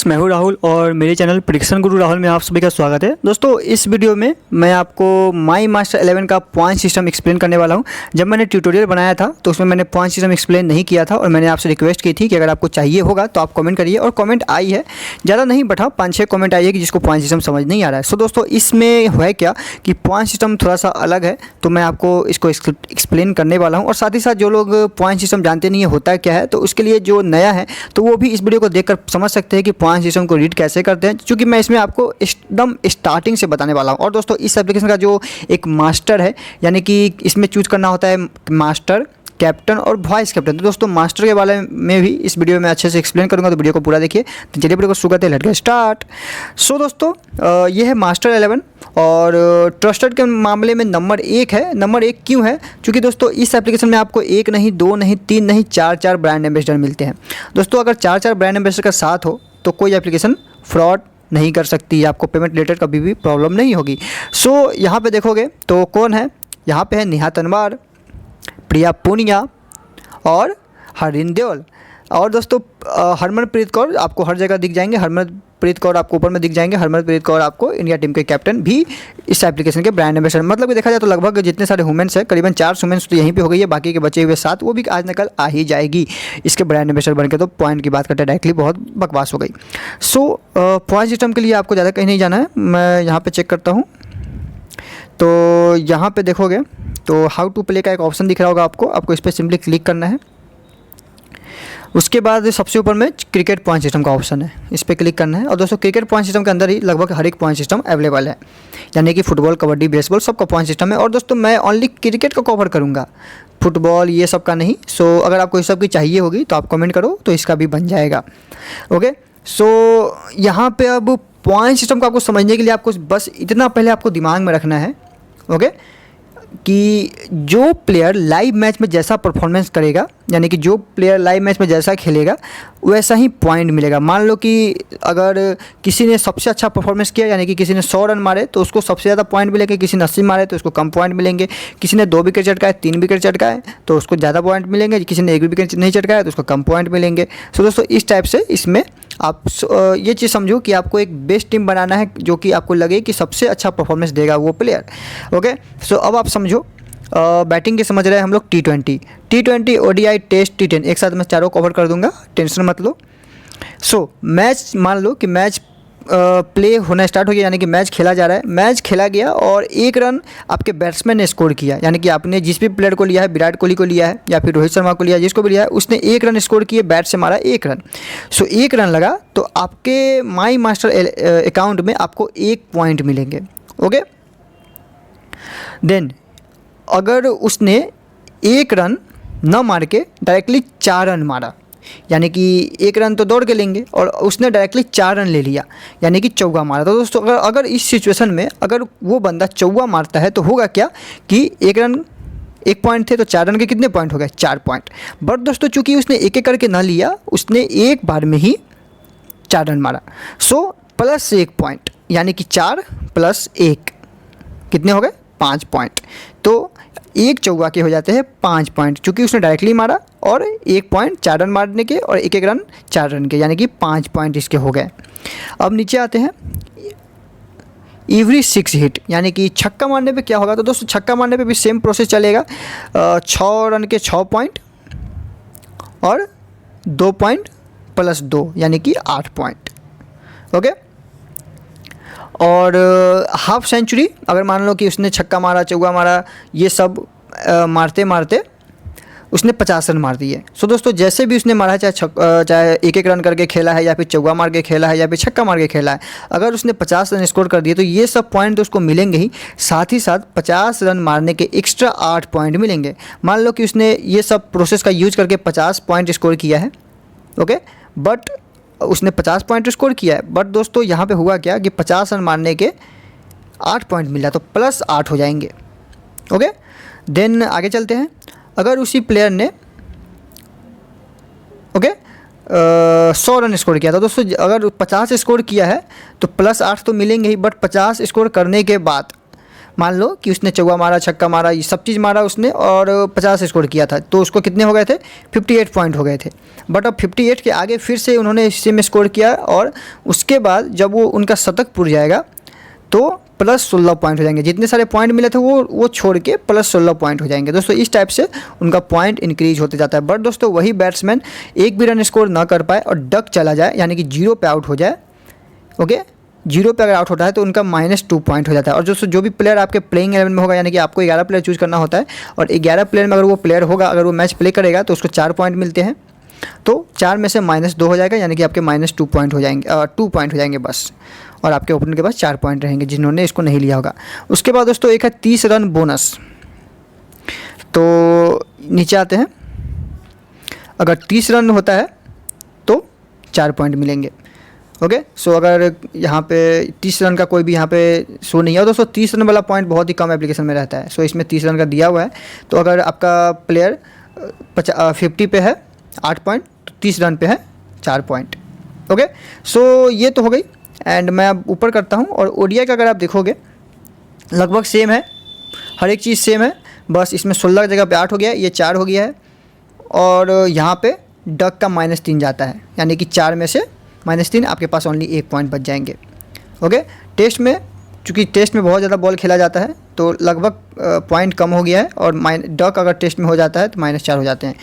मैं हूं राहुल और मेरे चैनल प्रिडिक्शन गुरु राहुल में आप सभी का स्वागत है। दोस्तों इस वीडियो में मैं आपको माई मास्टर 11 का पॉइंट सिस्टम एक्सप्लेन करने वाला हूं। जब मैंने ट्यूटोरियल बनाया था तो उसमें मैंने पॉइंट सिस्टम एक्सप्लेन नहीं किया था और मैंने आपसे रिक्वेस्ट की थी कि अगर आपको चाहिए होगा तो आप कमेंट करिए, और कमेंट आई है, ज़्यादा नहीं बटा 5-6 कमेंट आई है कि जिसको पॉइंट सिस्टम समझ नहीं आ रहा है। सो दोस्तों इसमें है क्या कि पॉइंट सिस्टम थोड़ा सा अलग है, तो मैं आपको इसको एक्सप्लेन करने वाला हूँ। और साथ ही साथ जो लोग पॉइंट सिस्टम जानते नहीं है होता क्या है, तो उसके लिए जो नया है तो वो भी इस वीडियो को देखकर समझ सकते हैं कि पॉइंट सिस्टम को रीड कैसे करते हैं, क्योंकि मैं इसमें आपको एकदम स्टार्टिंग से बताने वाला हूँ। और दोस्तों इस एप्लीकेशन का जो एक मास्टर है, यानी कि इसमें चूज करना होता है मास्टर, कैप्टन और वॉइस कैप्टन। तो दोस्तों मास्टर के बारे में भी इस वीडियो में अच्छे से एक्सप्लेन करूंगा, तो वीडियो को पूरा देखिए। तो चलिए वीडियो को शुरू करते हैं, लेट्स गेट स्टार्ट। सो दोस्तों ये है मास्टर 11 और ट्रस्टेड के मामले में नंबर 1 है। नंबर 1 क्यों है? क्योंकि दोस्तों इस एप्लीकेशन में आपको 1 नहीं, 2 नहीं, 3 नहीं, 4 ब्रांड एम्बेसडर मिलते हैं। दोस्तों अगर 4 ब्रांड एम्बेसडर का साथ हो तो कोई एप्लीकेशन फ्रॉड नहीं कर सकती, आपको पेमेंट रिलेटेड कभी भी प्रॉब्लम नहीं होगी। सो यहाँ पे देखोगे तो कौन है, यहाँ पे है नेहा तनवार, प्रिया पूनिया और हरिन देओल। और दोस्तों हरमनप्रीत कौर आपको हर जगह दिख जाएंगे, हरमनप्रीत कौर आपको ऊपर में दिख जाएंगे। हरमनप्रीत कौर आपको इंडिया टीम के कैप्टन भी इस एप्लीकेशन के ब्रांड एम्बेसडर। मतलब कि देखा जाए तो लगभग जितने सारे वुमेन्स हैं, करीबन 4 वुमेन्स तो यहीं पे हो गई है, बाकी के बचे हुए 7 वो भी आज नकल आ ही जाएगी इसके ब्रांड एम्बेसडर बन के। तो पॉइंट की बात करते हैं डायरेक्टली, बहुत बकवास हो गई। सो पॉइंट सिस्टम के लिए आपको ज़्यादा कहीं नहीं जाना है, मैं यहाँ पर चेक करता हूँ। तो यहाँ पर देखोगे तो हाउ टू प्ले का एक ऑप्शन दिख रहा होगा आपको इस पर सिंपली क्लिक करना है। उसके बाद सबसे ऊपर में क्रिकेट पॉइंट सिस्टम का ऑप्शन है, इस पर क्लिक करना है। और दोस्तों क्रिकेट पॉइंट सिस्टम के अंदर ही लगभग हर एक पॉइंट सिस्टम अवेलेबल है, यानी कि फुटबॉल, कबड्डी, बेसबॉल सबका पॉइंट सिस्टम है। और दोस्तों मैं ओनली क्रिकेट का कवर करूँगा, फुटबॉल ये सब का नहीं। सो अगर आपको इस सब की चाहिए होगी तो आप कमेंट करो, तो इसका भी बन जाएगा। ओके, सो यहाँ पे अब पॉइंट सिस्टम को आपको समझने के लिए आपको बस इतना पहले आपको दिमाग में रखना है, ओके, कि जो प्लेयर लाइव मैच में जैसा परफॉर्मेंस करेगा, यानी कि जो प्लेयर लाइव मैच में जैसा खेलेगा वैसा ही पॉइंट मिलेगा। मान लो कि अगर किसी ने सबसे अच्छा परफॉर्मेंस किया, यानी कि किसी ने 100 रन मारे तो उसको सबसे ज़्यादा पॉइंट मिलेंगे, किसी ने 80 मारे तो उसको कम पॉइंट मिलेंगे, किसी ने 2 विकेट चटकाए, 3 विकेट चटकाए तो उसको ज़्यादा पॉइंट मिलेंगे, किसी ने 1 विकेट नहीं चटकाया तो उसको कम पॉइंट मिलेंगे। सो दोस्तों इस टाइप से इसमें आप ये चीज़ समझो कि आपको एक बेस्ट टीम बनाना है जो कि आपको लगे कि सबसे अच्छा परफॉर्मेंस देगा वो प्लेयर। ओके, सो अब आप समझो बैटिंग की समझ रहे हैं हम लोग। टी20, ओडीआई, टेस्ट, टी10 एक साथ मैं चारों कवर कर दूंगा, टेंशन मत लो। सो मैच, मान लो कि मैच प्ले होना स्टार्ट हो गया, यानी कि मैच खेला जा रहा है। मैच खेला गया और 1 रन आपके बैट्समैन ने स्कोर किया, यानी कि आपने जिस भी प्लेयर को लिया है, विराट कोहली को लिया है या फिर रोहित शर्मा को लिया है, जिसको भी लिया है, उसने 1 रन स्कोर किए, बैट से मारा 1 रन। सो 1 रन लगा तो आपके माई मास्टर अकाउंट में आपको 1 पॉइंट मिलेंगे। ओके, देन अगर उसने 1 रन न मार के डायरेक्टली 4 रन मारा, यानी कि 1 रन तो दौड़ के लेंगे और उसने डायरेक्टली 4 रन ले लिया, यानी कि चौका मारा। तो दोस्तों अगर इस सिचुएशन में अगर वो बंदा चौका मारता है तो होगा क्या कि 1 रन 1 पॉइंट थे तो 4 रन के कितने पॉइंट हो गए? 4 पॉइंट। बट दोस्तों चूंकि उसने एक करके ना लिया, उसने एक बार में ही 4 रन मारा, सो प्लस 1 पॉइंट, यानी कि 4 + 1 कितने हो गए? 5 पॉइंट। तो एक चौका के हो जाते हैं 5 पॉइंट, चूँकि उसने डायरेक्टली मारा और 1 पॉइंट 4 रन मारने के और 1 रन 4 रन के, यानी कि 5 पॉइंट इसके हो गए। अब नीचे आते हैं, एवरी 6 हिट, यानी कि छक्का मारने पे क्या होगा? तो दोस्तों छक्का मारने पे भी सेम प्रोसेस चलेगा। 6 रन के 6 पॉइंट और 2 पॉइंट + 2, यानी कि 8 पॉइंट। ओके, और हाफ सेंचुरी, अगर मान लो कि उसने छक्का मारा, चौका मारा, ये सब मारते मारते उसने 50 रन मार दिए। सो दोस्तों जैसे भी उसने मारा है, चाहे 1 रन करके खेला है या फिर चौका मार के खेला है या फिर छक्का मार के खेला है, अगर उसने 50 रन स्कोर कर दिए तो ये सब पॉइंट तो उसको मिलेंगे ही, साथ ही साथ 50 रन मारने के एक्स्ट्रा 8 पॉइंट मिलेंगे। मान लो कि उसने ये सब प्रोसेस का यूज करके 50 पॉइंट स्कोर किया है, ओके, बट उसने 50 पॉइंट स्कोर किया है, बट दोस्तों यहाँ पे हुआ क्या कि 50 रन मारने के 8 पॉइंट मिला, तो + 8 हो जाएंगे। ओके, देन आगे चलते हैं। अगर उसी प्लेयर ने 100 रन स्कोर किया था, दोस्तों अगर 50 स्कोर किया है तो + 8 तो मिलेंगे ही, बट 50 स्कोर करने के बाद मान लो कि उसने चौका मारा, छक्का मारा, ये सब चीज़ मारा उसने और 50 स्कोर किया था, तो उसको कितने हो गए थे? 58 पॉइंट हो गए थे। बट अब 58 के आगे फिर से उन्होंने इसी में स्कोर किया और उसके बाद जब वो उनका शतक पूर जाएगा तो प्लस 16 पॉइंट हो जाएंगे। जितने सारे पॉइंट मिले थे वो छोड़ के प्लस 16 पॉइंट हो जाएंगे दोस्तों। इस टाइप से उनका पॉइंट इंक्रीज होते जाता है। बट दोस्तों वही बैट्समैन एक भी रन स्कोर ना कर पाए और डक चला जाए, यानी कि 0 पे आउट हो जाए, ओके, 0 पे अगर आउट होता है तो उनका -2 पॉइंट हो जाता है। और दोस्तों जो भी प्लेयर आपके प्लेइंग 11 में होगा, यानी कि आपको 11 प्लेयर चूज़ करना होता है और 11 प्लेयर में अगर वो प्लेयर होगा, अगर वो मैच प्ले करेगा तो उसको 4 पॉइंट मिलते हैं। तो 4 में से -2 हो जाएगा, यानी कि आपके -2 पॉइंट हो जाएंगे, 2 पॉइंट हो जाएंगे बस। और आपके ओपनर के पास 4 पॉइंट रहेंगे जिन्होंने इसको नहीं लिया होगा। उसके बाद दोस्तों एक है 30 रन बोनस। तो नीचे आते हैं, अगर 30 रन होता है तो 4 पॉइंट मिलेंगे। ओके, सो अगर यहाँ पे 30 रन का कोई भी यहाँ पे शो नहीं है दोस्तों, 30 रन वाला पॉइंट बहुत ही कम एप्लीकेशन में रहता है। सो इसमें 30 रन का दिया हुआ है, तो अगर आपका प्लेयर 50 पे है 8 पॉइंट, तो 30 रन पे है 4 पॉइंट। ओके, सो ये तो हो गई। एंड मैं अब ऊपर करता हूँ और ओडीआई का अगर आप देखोगे लगभग सेम है, हर एक चीज़ सेम है, बस इसमें 16 की जगह पे 8 हो गया है, ये 4 हो गया है और यहाँ पे डक का -3 जाता है, यानी कि 4 में से -3 आपके पास ओनली 1 पॉइंट बच जाएंगे। ओके, टेस्ट में चूँकि टेस्ट में बहुत ज़्यादा बॉल खेला जाता है तो लगभग पॉइंट कम हो गया है और डक अगर टेस्ट में हो जाता है तो -4 हो जाते हैं।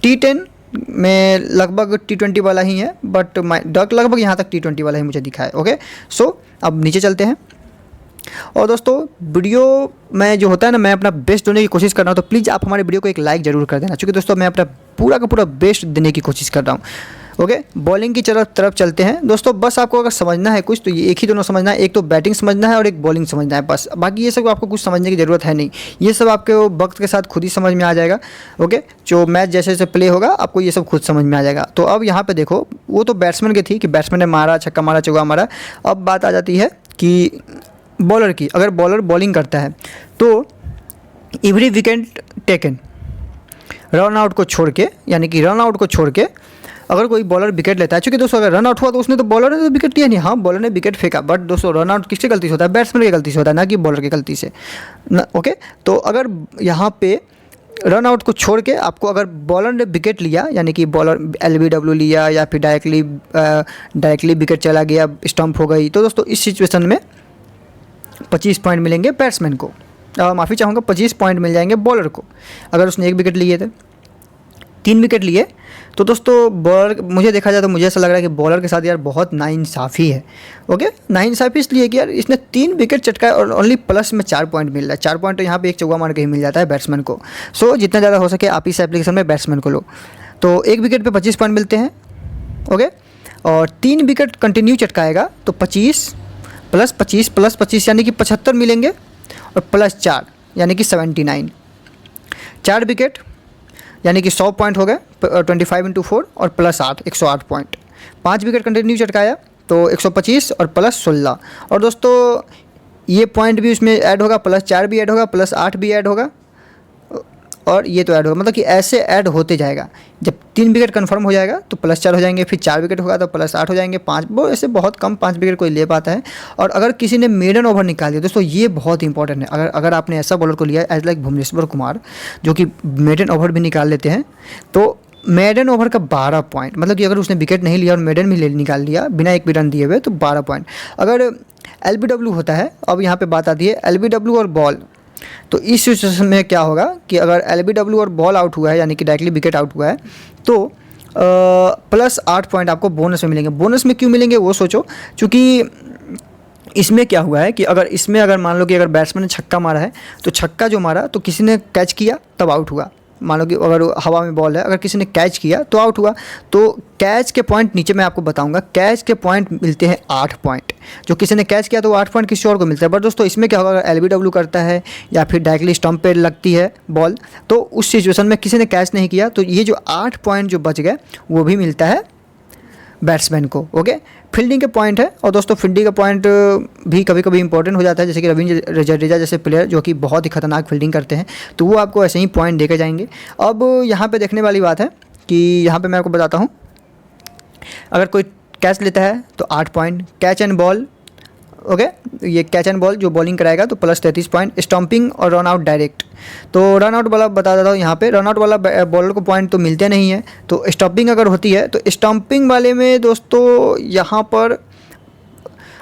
T10 में लगभग T20 वाला ही है, बट डक लगभग यहाँ तक T20 वाला ही मुझे दिखा है। ओके, सो अब नीचे चलते हैं। और दोस्तों वीडियो में जो होता है ना, मैं अपना बेस्ट देने की कोशिश कर रहा हूँ, तो प्लीज़ आप हमारे वीडियो को एक लाइक ज़रूर कर देना, क्योंकि दोस्तों मैं अपना पूरा का पूरा बेस्ट देने की कोशिश कर रहा हूँ। ओके, बॉलिंग की तरफ चलते हैं दोस्तों। बस आपको अगर समझना है कुछ तो ये एक ही दोनों समझना है, एक तो बैटिंग समझना है और एक बॉलिंग समझना है बस। बाकी ये सब आपको कुछ समझने की ज़रूरत है नहीं, ये सब आपके वक्त के साथ खुद ही समझ में आ जाएगा। ओके, जो मैच जैसे जैसे प्ले होगा आपको ये सब खुद समझ में आ जाएगा। तो अब यहाँ पे देखो, वो तो बैट्समैन की थी कि बैट्समैन ने मारा, छक्का मारा, चौका मारा। अब बात आ जाती है कि बॉलर की। अगर बॉलर बॉलिंग करता है तो every wicket taken, run out को छोड़ के, यानी कि रन आउट को छोड़ के अगर कोई बॉलर विकेट लेता है, चूँकि दोस्तों अगर रन आउट हुआ तो उसने तो बॉलर ने तो विकेट लिया नहीं, हाँ बॉलर ने विकेट फेंका, बट दोस्तों रन आउट किसकी गलती से होता है? बैट्समैन की गलती से होता है, ना कि बॉलर की गलती से। ओके, तो अगर यहाँ पे रन आउट को छोड़ के आपको अगर बॉलर ने विकेट लिया, यानी कि बॉलर LBW लिया या फिर डायरेक्टली विकेट चला गया, स्टंप हो गई, तो दोस्तों इस सिचुएशन में 25 पॉइंट मिलेंगे बैट्समैन को। माफ़ी चाहूँगा, 25 पॉइंट मिल जाएंगे बॉलर को अगर उसने 1 विकेट लिए थे। 3 विकेट लिए तो दोस्तों बॉलर, मुझे देखा जाए तो मुझे ऐसा लग रहा है कि बॉलर के साथ यार बहुत नाइंसाफ़ी है। ओके, नाइंसाफ़ी इसलिए कि यार इसने 3 विकेट चटकाए और ओनली प्लस में 4 पॉइंट मिल रहा है। 4 पॉइंट तो यहाँ पे एक चौका मार के ही मिल जाता है बैट्समैन को। सो जितना ज़्यादा हो सके आप इस एप्लीकेशन में बैट्समैन को लो, तो 1 विकेट पे 25 पॉइंट मिलते हैं। ओके, और 3 विकेट कंटिन्यू चटकाएगा तो 25 + 25 + 25 यानी कि 75 मिलेंगे और +4 यानी कि 79। 4 विकेट यानी कि 100 पॉइंट हो गए, 25 × 4 और +8 108 पॉइंट। 5 विकेट कंटिन्यू चटकाया तो 125 और +16। और दोस्तों ये पॉइंट भी उसमें ऐड होगा, +4 भी ऐड होगा, +8 भी ऐड होगा और ये तो ऐड होगा, मतलब कि ऐसे ऐड होते जाएगा। जब 3 विकेट कंफर्म हो जाएगा तो +4 हो जाएंगे, फिर 4 विकेट होगा तो +8 हो जाएंगे, 5 वो ऐसे बहुत कम 5 विकेट कोई ले पाता है। और अगर किसी ने मेडन ओवर निकाल दिया दोस्तों, ये बहुत इंपॉर्टेंट है। अगर आपने ऐसा बॉलर को लिया एज लाइक भुवनेश्वर कुमार जो कि मेडन ओवर भी निकाल लेते हैं, तो मेडन ओवर का 12 पॉइंट, मतलब कि अगर उसने विकेट नहीं लिया और मेडन भी निकाल लिया बिना 1 भी रन दिए हुए तो 12 पॉइंट। अगर LBW होता है, अब यहाँ पे बात आती है LBW और बॉल, तो इस सिचुएशन में क्या होगा कि अगर LBW और बॉल आउट हुआ है, यानी कि डायरेक्टली विकेट आउट हुआ है, तो +8 पॉइंट आपको बोनस में मिलेंगे। बोनस में क्यों मिलेंगे वो सोचो, क्योंकि इसमें क्या हुआ है कि अगर मान लो कि अगर बैट्समैन ने छक्का मारा है तो छक्का जो मारा तो किसी ने कैच किया तब आउट हुआ। मान लो कि अगर हवा में बॉल है, अगर किसी ने कैच किया तो आउट हुआ। तो कैच के पॉइंट नीचे मैं आपको बताऊंगा, कैच के पॉइंट मिलते हैं 8 पॉइंट। जो किसी ने कैच किया तो वो 8 पॉइंट किसी और को मिलता है। बट दोस्तों इसमें क्या होगा, अगर LBW करता है या फिर डायरेक्टली स्टंप पे लगती है बॉल, तो उस सिचुएशन में किसी ने कैच नहीं किया तो ये जो 8 पॉइंट जो बच गए वो भी मिलता है बैट्समैन को। ओके, फील्डिंग के पॉइंट है, और दोस्तों फील्डिंग का पॉइंट भी कभी कभी इंपॉर्टेंट हो जाता है, जैसे कि रविंद्र जडेजा जैसे प्लेयर जो कि बहुत ही खतरनाक फील्डिंग करते हैं, तो वो आपको ऐसे ही पॉइंट देके जाएंगे। अब यहाँ पे देखने वाली बात है कि यहाँ पे मैं आपको बताता हूँ, अगर कोई कैच लेता है तो 8 point, catch and ball okay, ये कैच एंड बॉल जो बॉलिंग कराएगा तो प्लस 33 पॉइंट। स्टंपिंग और रन आउट डायरेक्ट, तो रन आउट वाला बता देता हूँ यहाँ पे, रन आउट वाला बॉलर को पॉइंट तो मिलते नहीं है, तो स्टंपिंग अगर होती है तो स्टंपिंग वाले में दोस्तों यहाँ पर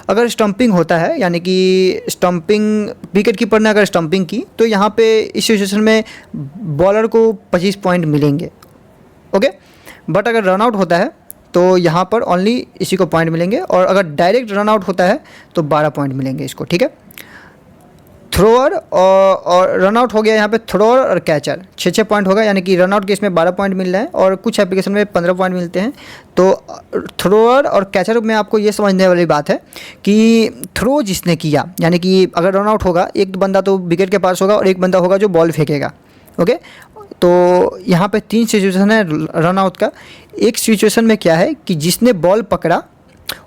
अगर स्टंपिंग होता है, यानी कि स्टंपिंग विकेट कीपर ने अगर स्टंपिंग की तो यहाँ पे इस सिचुएशन में बॉलर को 25 पॉइंट मिलेंगे। ओके, बट अगर रन आउट होता है तो यहाँ पर ओनली इसी को पॉइंट मिलेंगे, और अगर डायरेक्ट रन आउट होता है तो 12 पॉइंट मिलेंगे इसको। ठीक है, थ्रोअर और रन आउट हो गया यहाँ पे, थ्रोअर और कैचर 6-6 पॉइंट होगा, यानी कि रन आउट केस में 12 पॉइंट मिल रहे हैं और कुछ एप्लीकेशन में 15 पॉइंट मिलते हैं। तो थ्रोअर और कैचर में आपको ये समझने वाली बात है कि थ्रो जिसने किया, यानी कि अगर रन आउट होगा एक बंदा तो विकेट के पास होगा और एक बंदा होगा जो बॉल फेंकेगा। ओके, तो यहाँ पे 3 सिचुएशन है रन आउट का। एक सिचुएशन में क्या है कि जिसने बॉल पकड़ा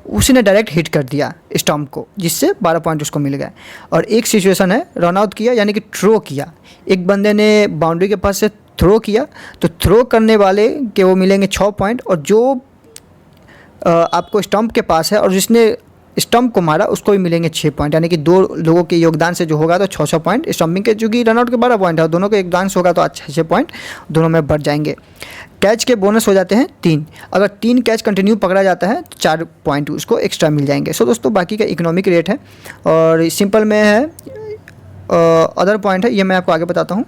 उसने डायरेक्ट हिट कर दिया स्टंप को, जिससे 12 पॉइंट उसको मिल गए। और एक सिचुएशन है रन आउट किया, यानी कि थ्रो किया, एक बंदे ने बाउंड्री के पास से थ्रो किया तो थ्रो करने वाले के वो मिलेंगे 6 पॉइंट, और जो आपको स्टंप के पास है और जिसने स्टंप को मारा उसको भी मिलेंगे 6 पॉइंट, यानी कि 2 लोगों के योगदान से जो होगा तो 600 पॉइंट स्टंपिंग के, चूँकि रनआउट के 12 पॉइंट है, दोनों के योगदान से होगा तो 6 पॉइंट दोनों में बढ़ जाएंगे। कैच के बोनस हो जाते हैं 3, अगर 3 कैच कंटिन्यू पकड़ा जाता है तो 4 पॉइंट उसको एक्स्ट्रा मिल जाएंगे। सो दोस्तों बाकी का इकोनॉमिक रेट है, और सिंपल में है अदर पॉइंट है, ये मैं आपको आगे बताता हूँ।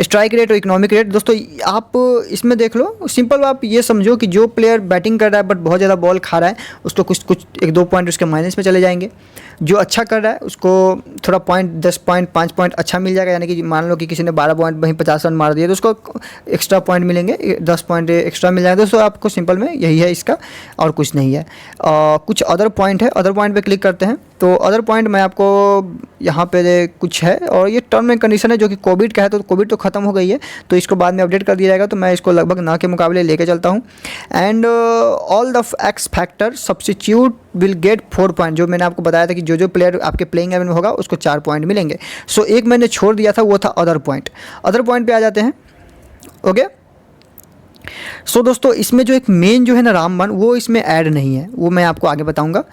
स्ट्राइक रेट और इकोनॉमिक रेट दोस्तों आप इसमें देख लो, सिंपल आप ये समझो कि जो प्लेयर बैटिंग कर रहा है बट बहुत ज़्यादा बॉल खा रहा है उसको कुछ 1-2 पॉइंट उसके माइनस में चले जाएंगे। जो अच्छा कर रहा है उसको थोड़ा पॉइंट 10 पॉइंट 5 पॉइंट अच्छा मिल जाएगा, यानी कि मान लो कि किसी ने 12 पॉइंट वहीं 50 रन मार दिए तो उसको एक्स्ट्रा पॉइंट मिलेंगे, 10 पॉइंट एक्स्ट्रा मिल जाएगा। दोस्तों आपको सिंपल में यही है इसका, और कुछ नहीं है। कुछ अदर पॉइंट है, अदर पॉइंट पे क्लिक करते हैं तो अदर पॉइंट मैं आपको यहाँ पे कुछ है, और ये टर्म एंड कंडीशन है जो कि कोविड का है, तो कोविड तो ख़त्म हो गई है तो इसको बाद में अपडेट कर दिया जाएगा, तो मैं इसको लगभग ना के मुकाबले लेके चलता हूँ। And all the x factor substitute will get 4 point, जो मैंने आपको बताया था कि जो प्लेयर आपके प्लेइंग 11 में होगा उसको 4 पॉइंट मिलेंगे। सो एक मैंने छोड़ दिया था वो था अदर पॉइंट। अदर पॉइंट पे आ जाते हैं। ओके, सो दोस्तों इसमें जो एक मेन जो है ना रामबाण, वो इसमें ऐड नहीं है, वो मैं आपको आगे बताऊंगा।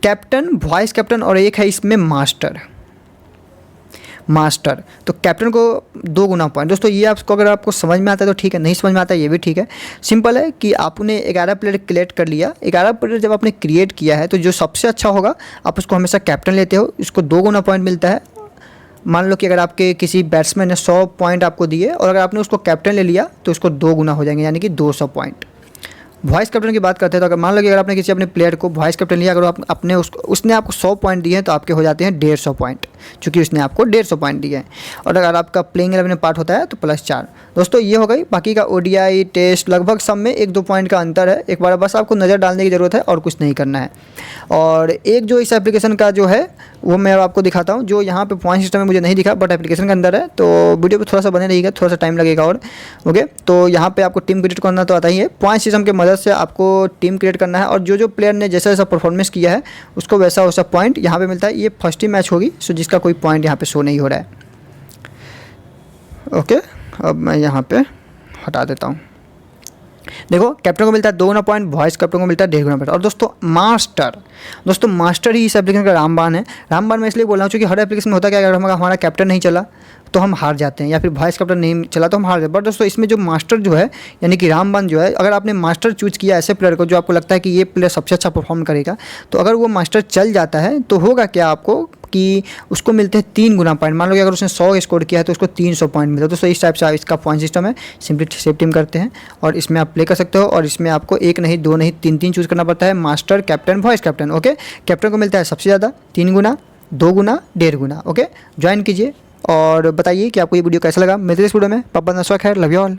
कैप्टन, वॉइस कैप्टन और एक है इसमें मास्टर, तो कैप्टन को 2 गुना पॉइंट। दोस्तों ये आपको अगर आपको समझ में आता है तो ठीक है, नहीं समझ में आता है ये भी ठीक है। सिंपल है कि आपने 11 प्लेयर क्रिएट कर लिया, 11 प्लेयर जब आपने क्रिएट किया है तो जो सबसे अच्छा होगा आप उसको हमेशा कैप्टन लेते हो, इसको 2 गुना पॉइंट मिलता है। मान लो कि अगर आपके किसी बैट्समैन ने 100 पॉइंट आपको दिए और अगर आपने उसको कैप्टन ले लिया तो उसको 2 गुना हो जाएंगे, यानी कि 200 पॉइंट। वॉइस कैप्टन की बात करते हैं तो अगर मान लो कि अगर आपने किसी अपने प्लेयर को वॉइस कैप्टन लिया, अगर आप अपने उसने आपको 100 पॉइंट दिए हैं तो आपके हो जाते हैं 150 पॉइंट, चूँकि उसने आपको 150 पॉइंट दिए हैं। और अगर आपका प्लेइंग 11 में पार्ट होता है तो +4। दोस्तों ये हो गई, बाकी का ODI टेस्ट लगभग सब में 1-2 पॉइंट का अंतर है, एक बार बस आपको नज़र डालने की ज़रूरत है और कुछ नहीं करना है। और एक जो इस एप्लीकेशन का जो है वो मैं आपको दिखाता हूँ, जो यहाँ पे पॉइंट सिस्टम में मुझे नहीं दिखा बट एप्लीकेशन के अंदर है, तो वीडियो पे थोड़ा सा बने रहिएगा, थोड़ा सा टाइम लगेगा और ओके। तो यहाँ पे आपको टीम क्रिएट करना तो आता ही है, पॉइंट सिस्टम की मदद से आपको टीम क्रिएट करना है, और जो प्लेयर ने जैसा जैसा परफॉर्मेंस किया है उसको वैसा वैसा पॉइंट यहाँ पे मिलता है। ये फर्स्ट ही मैच होगी, सो जिसका कोई पॉइंट यहाँ पे शो नहीं हो रहा है। ओके, अब मैं यहाँ पे हटा देता हूँ। देखो कैप्टन को मिलता है 2 गुना पॉइंट, वॉइस कैप्टन को मिलता है 1.5 गुना पॉइंट। और दोस्तों मास्टर ही इस एप्लीकेशन का रामबाण है। रामबाण मैं इसलिए बोल रहा हूँ क्योंकि हर एप्लीकेशन में होता क्या, अगर हमारा कैप्टन नहीं चला तो हम हार जाते हैं, या फिर वॉइस कैप्टन नहीं चला तो हम हार जाते हैं। बट दोस्तों इसमें जो मास्टर जो है, यानी कि रामबाण जो है, अगर आपने मास्टर चूज किया ऐसे प्लेयर को जो आपको लगता है कि ये प्लेयर सबसे अच्छा परफॉर्म करेगा, तो अगर वो मास्टर चल जाता है तो होगा क्या आपको कि उसको मिलते हैं 3 गुना पॉइंट। मान लो कि अगर उसने 100 स्कोर किया है तो उसको 300 पॉइंट मिलता है। तो इस टाइप से इसका पॉइंट सिस्टम है, सिंपली सेव टीम करते हैं और इसमें आप प्ले कर सकते हो। और इसमें आपको 1 नहीं 2 नहीं 3 चूज़ करना पड़ता है, master, captain, vice captain. Okay, captain को मिलता है सबसे ज़्यादा 3 गुना, 2 गुना, 1.5 गुना। ओके, ज्वाइन कीजिए और बताइए कि आपको ये वीडियो कैसा लगा। मिलते हैं इस वीडियो में, पापा नशा खैर, लव यू ऑल।